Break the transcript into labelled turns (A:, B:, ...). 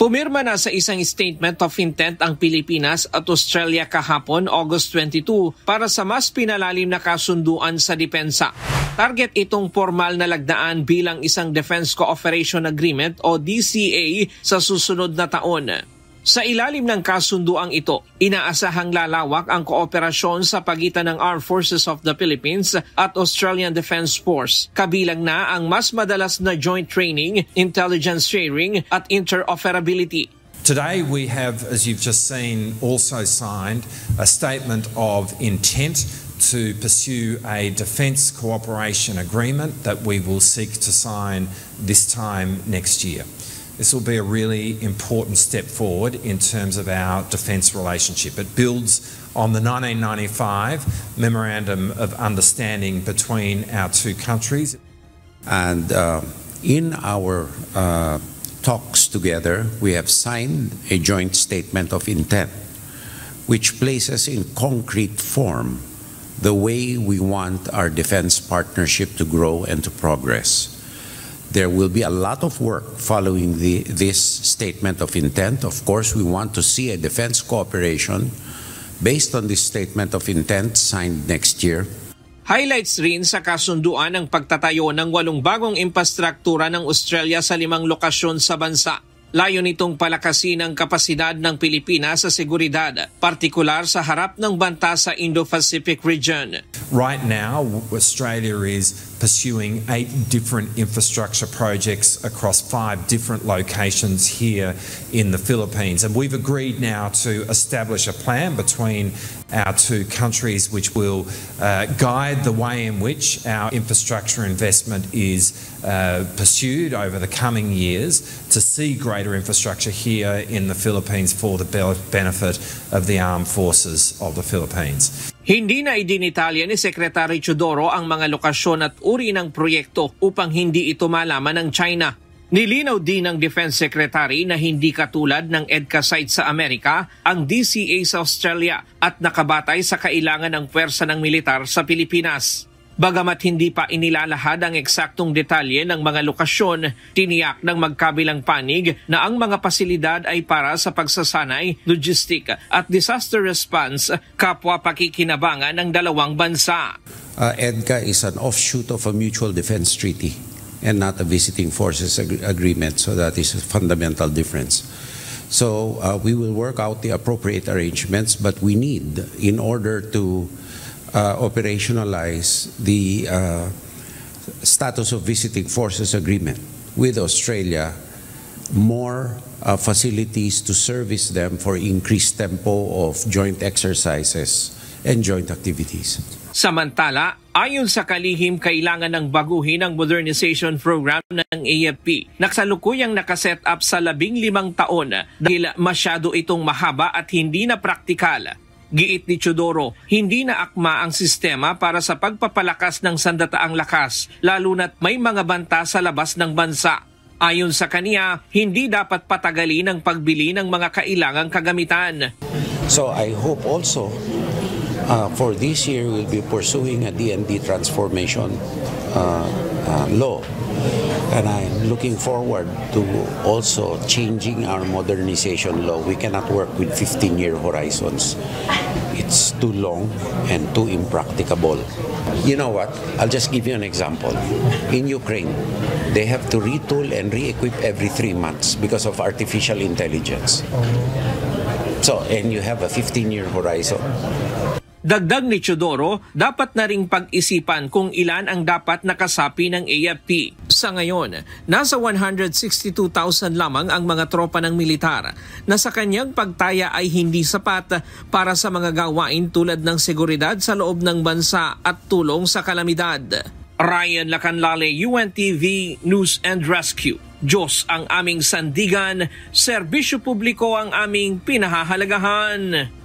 A: Pumirma na sa isang statement of intent ang Pilipinas at Australia kahapon, August 22, para sa mas pinalalim na kasunduan sa depensa. Target itong formal na lagdaan bilang isang Defense Cooperation Agreement o DCA sa susunod na taon. Sa ilalim ng kasunduang ito, inaasahang lalawak ang kooperasyon sa pagitan ng Armed Forces of the Philippines at Australian Defence Force. Kabilang na ang mas madalas na joint training, intelligence sharing at interoperability.
B: Today we have, as you've just seen, also signed a statement of intent to pursue a defence cooperation agreement that we will seek to sign this time next year. This will be a really important step forward in terms of our defence relationship. It builds on the 1995 Memorandum of Understanding between our two countries.
C: And in our talks together, we have signed a joint statement of intent, which places in concrete form the way we want our defence partnership to grow and to progress. There will be a lot of work following this statement of intent. Of course, we want to see a defense cooperation based on this statement of intent signed next year.
A: Highlights rin sa kasunduan ang pagtatayo ng 8 bagong infrastruktura ng Australia sa 5 lokasyon sa bansa. Layo nitong palakasin ang kapasidad ng Pilipinas sa seguridad, partikular sa harap ng banta sa Indo-Pacific region.
B: Right now, Australia is pursuing 8 different infrastructure projects across 5 different locations here in the Philippines. And we've agreed now to establish a plan between our two countries which will guide the way in which our infrastructure investment is pursued over the coming years to see greater infrastructure here in the Philippines for the benefit of the armed forces of the Philippines.
A: Hindi na idinitalya ni Secretary Teodoro ang mga lokasyon at uri ng proyekto upang hindi ito malaman ng China. Nilinaw din ng Defense Secretary na hindi katulad ng EDCA site sa Amerika ang DCA sa Australia at nakabatay sa kailangan ng puwersa ng militar sa Pilipinas. Bagamat hindi pa inilalahad ang eksaktong detalye ng mga lokasyon, tiniyak ng magkabilang panig na ang mga pasilidad ay para sa pagsasanay, logistic at disaster response, kapwa pakikinabangan ng dalawang bansa.
C: EDCA is an offshoot of a mutual defense treaty and not a visiting forces agreement, so that is a fundamental difference. So we will work out the appropriate arrangements, but we need, in order to operationalize the status of visiting forces agreement with Australia, more facilities to service them for increased tempo of joint exercises and joint activities.
A: Samantala, ayon sa kalihim, kailangan ng baguhin ang modernization program ng AFP na kasalukuyang nakaset up sa 15 taon dahil masyado itong mahaba at hindi na praktikal. Giit ni Teodoro, hindi na akma ang sistema para sa pagpapalakas ng sandataang lakas, lalo na't may mga banta sa labas ng bansa. Ayon sa kaniya, hindi dapat patagalin ang pagbili ng mga kailangang kagamitan.
C: So I hope also for this year we'll be pursuing a D&D transformation law. And I'm looking forward to also changing our modernization law. We cannot work with 15-year horizons. It's too long and too impracticable. You know what? I'll just give you an example. In Ukraine, they have to retool and re-equip every 3 months because of artificial intelligence. So, and you have a 15-year horizon.
A: Dagdag ni Teodoro, dapat na ring pag-isipan kung ilan ang dapat nakasapi ng AFP. Sa ngayon, nasa 162,000 lamang ang mga tropa ng militar na sa kanyang pagtaya ay hindi sapat para sa mga gawain tulad ng seguridad sa loob ng bansa at tulong sa kalamidad. Ryan Lacanlale, UNTV News and Rescue. Diyos ang aming sandigan, serbisyo publiko ang aming pinahahalagahan.